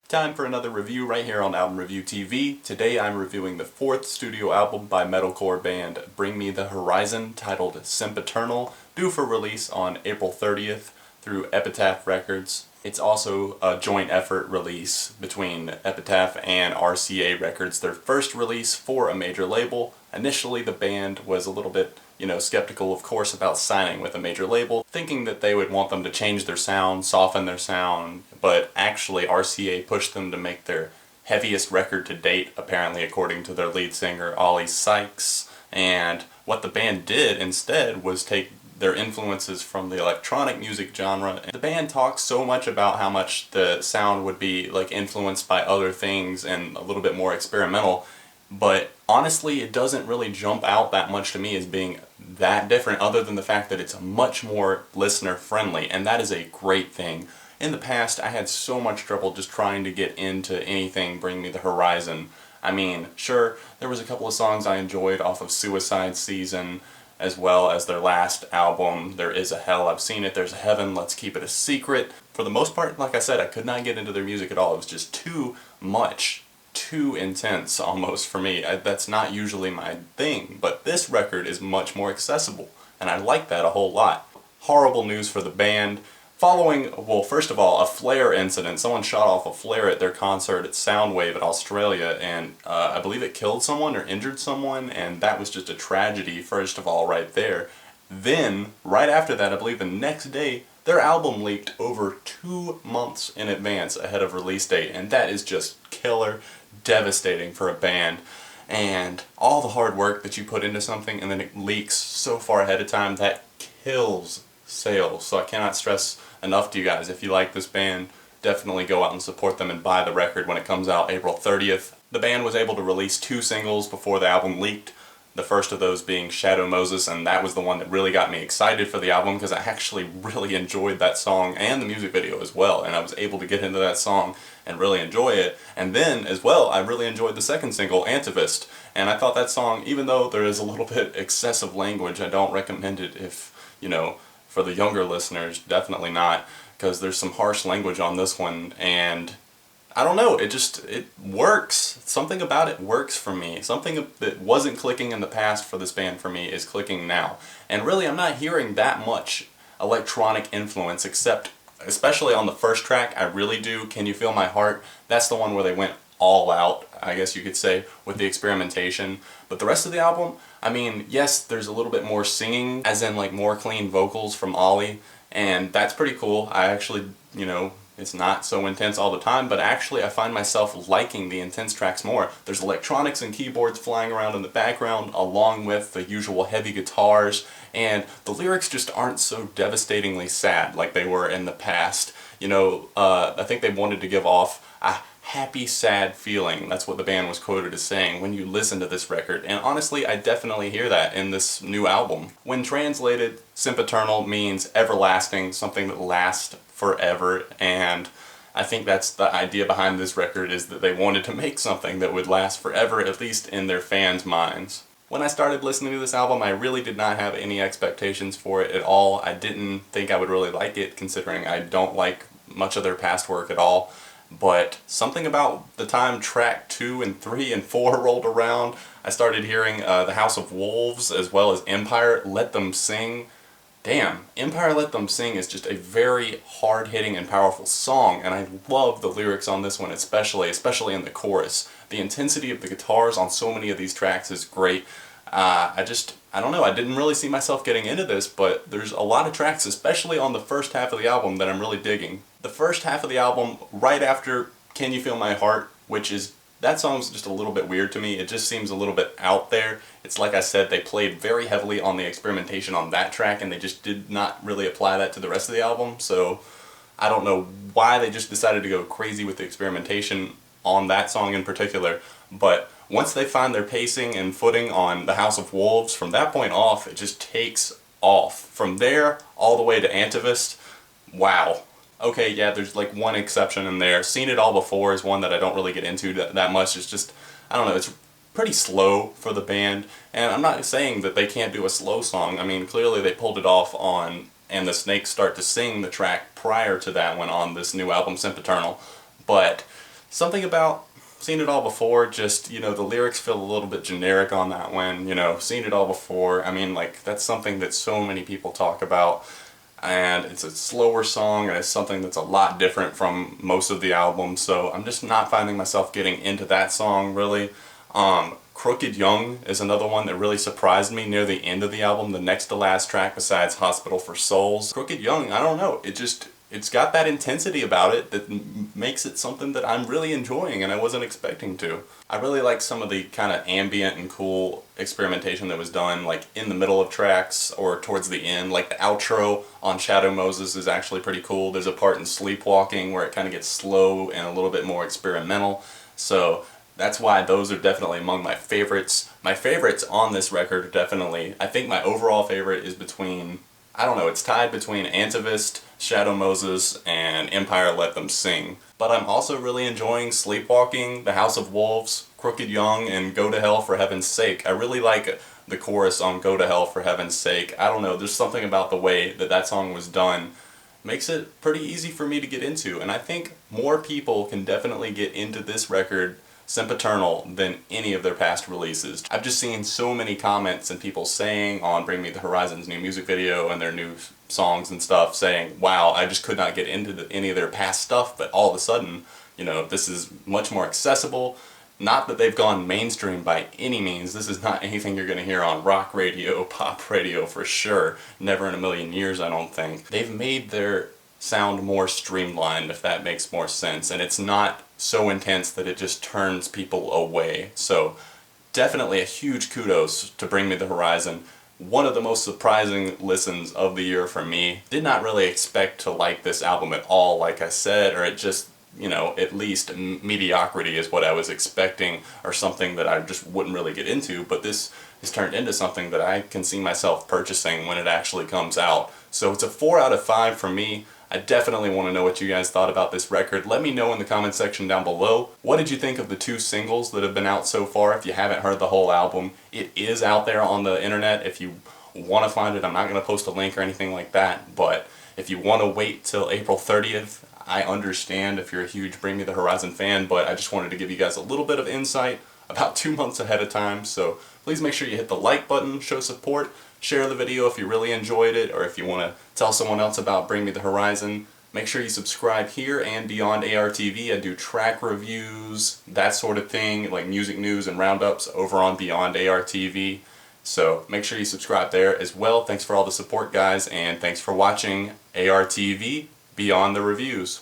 Time for another review right here on Album Review TV. Today I'm reviewing the fourth studio album by metalcore band Bring Me the Horizon, titled Sempiternal, due for release on April 30th through Epitaph Records. It's also a joint effort release between Epitaph and RCA Records, their first release for a major label. Initially the band was a little bit skeptical, of course, about signing with a major label, thinking that they would want them to change their sound, soften their sound, but actually RCA pushed them to make their heaviest record to date, apparently, according to their lead singer, Ollie Sykes. And what the band did instead was take their influences from the electronic music genre. The band talks so much about how much the sound would be influenced by other things and a little bit more experimental, but honestly it doesn't really jump out that much to me as being that different, other than the fact that it's much more listener friendly, and that is a great thing. In the past I had so much trouble just trying to get into anything Bring Me the Horizon. I mean, sure, there was a couple of songs I enjoyed off of Suicide Season, as well as their last album, There Is a Hell, I've Seen It, There's a Heaven, Let's Keep It a Secret. For the most part, like I said, I could not get into their music at all. It was just too much. Too intense almost for me. That's not usually my thing, but this record is much more accessible, and I like that a whole lot. Horrible news for the band. Following, well, first of all, a flare incident. Someone shot off a flare at their concert at Soundwave in Australia, and I believe it killed someone or injured someone, and that was just a tragedy, first of all, right there. Then, right after that, I believe the next day, their album leaked over 2 months in advance ahead of release date, and that is just killer, devastating for a band. And all the hard work that you put into something and then it leaks so far ahead of time, that kills sales. So I cannot stress enough to you guys, if you like this band, definitely go out and support them and buy the record when it comes out April 30th. The band was able to release 2 singles before the album leaked. The first of those being Shadow Moses, and that was the one that really got me excited for the album because I actually really enjoyed that song and the music video as well, and I was able to get into that song and really enjoy it. And then, as well, I really enjoyed the second single, Antivist, and I thought that song, even though there is a little bit excessive language, I don't recommend it if, for the younger listeners, definitely not, because there's some harsh language on this one, and I don't know, it works. Something about it works for me. Something that wasn't clicking in the past for this band for me is clicking now. And really, I'm not hearing that much electronic influence, except, especially on the first track, I really do, Can You Feel My Heart? That's the one where they went all out, I guess you could say, with the experimentation. But the rest of the album, I mean, yes, there's a little bit more singing, as in more clean vocals from Ollie, and that's pretty cool. I actually, it's not so intense all the time, but actually I find myself liking the intense tracks more. There's electronics and keyboards flying around in the background, along with the usual heavy guitars, and the lyrics just aren't so devastatingly sad like they were in the past. I think they wanted to give off a happy, sad feeling. That's what the band was quoted as saying when you listen to this record, and honestly, I definitely hear that in this new album. When translated, Sempiternal means everlasting, something that lasts forever, and I think that's the idea behind this record, is that they wanted to make something that would last forever, at least in their fans' minds. When I started listening to this album, I really did not have any expectations for it at all. I didn't think I would really like it, considering I don't like much of their past work at all. But something about the time track 2 and 3 and 4 rolled around, I started hearing The House of Wolves, as well as Empire, Let Them Sing. Damn, Empire Let Them Sing is just a very hard-hitting and powerful song, and I love the lyrics on this one especially in the chorus. The intensity of the guitars on so many of these tracks is great. I don't know, I didn't really see myself getting into this, but there's a lot of tracks, especially on the first half of the album, that I'm really digging. The first half of the album, right after Can You Feel My Heart, that song's just a little bit weird to me. It just seems a little bit out there. It's like I said, they played very heavily on the experimentation on that track, and they just did not really apply that to the rest of the album, so I don't know why they just decided to go crazy with the experimentation on that song in particular, but once they find their pacing and footing on The House of Wolves, from that point off, it just takes off. From there, all the way to Antivist, wow. Okay, yeah, there's one exception in there. Seen It All Before is one that I don't really get into that much. It's just, I don't know, it's pretty slow for the band, and I'm not saying that they can't do a slow song. I mean, clearly they pulled it off on And the Snakes Start to Sing, the track prior to that one on this new album, Sempiternal, but something about Seen It All Before, just, you know, the lyrics feel a little bit generic on that one, you know, Seen It All Before. I mean, like, that's something that so many people talk about, and it's a slower song, and it's something that's a lot different from most of the album, so I'm just not finding myself getting into that song, really. Crooked Young is another one that really surprised me near the end of the album, the next to last track besides Hospital for Souls. Crooked Young, I don't know, it's got that intensity about it that makes it something that I'm really enjoying and I wasn't expecting to. I really like some of the kind of ambient and cool experimentation that was done like in the middle of tracks or towards the end. Like the outro on Shadow Moses is actually pretty cool. There's a part in Sleepwalking where it kind of gets slow and a little bit more experimental. So that's why those are definitely among my favorites. My favorites on this record are definitely, I think my overall favorite is between, I don't know, it's tied between Antivist, Shadow Moses, and Empire Let Them Sing. But I'm also really enjoying Sleepwalking, The House of Wolves, Crooked Young, and Go to Hell for Heaven's Sake. I really like the chorus on Go to Hell for Heaven's Sake. I don't know, there's something about the way that that song was done makes it pretty easy for me to get into, and I think more people can definitely get into this record, Sempiternal, than any of their past releases. I've just seen so many comments and people saying on Bring Me the Horizon's new music video and their new songs and stuff, saying, wow, I just could not get into any of their past stuff, but all of a sudden, you know, this is much more accessible. Not that they've gone mainstream by any means. This is not anything you're going to hear on rock radio, pop radio for sure. Never in a million years, I don't think. They've made their sound more streamlined, if that makes more sense, and it's not so intense that it just turns people away. So definitely a huge kudos to Bring Me the Horizon. One of the most surprising listens of the year for me. Did not really expect to like this album at all, like I said, or it just, you know, at least mediocrity is what I was expecting, or something that I just wouldn't really get into, but this has turned into something that I can see myself purchasing when it actually comes out. So it's a 4 out of 5 for me. I definitely want to know what you guys thought about this record. Let me know in the comment section down below. What did you think of the 2 singles that have been out so far? If you haven't heard the whole album, it is out there on the internet if you want to find it. I'm not going to post a link or anything like that, but if you want to wait till April 30th, I understand if you're a huge Bring Me the Horizon fan, but I just wanted to give you guys a little bit of insight about 2 months ahead of time, so please make sure you hit the like button, show support, share the video if you really enjoyed it, or if you want to tell someone else about Bring Me the Horizon. Make sure you subscribe here and Beyond ARTV. I do track reviews, that sort of thing, like music news and roundups over on Beyond ARTV. So make sure you subscribe there as well. Thanks for all the support, guys, and thanks for watching ARTV Beyond the Reviews.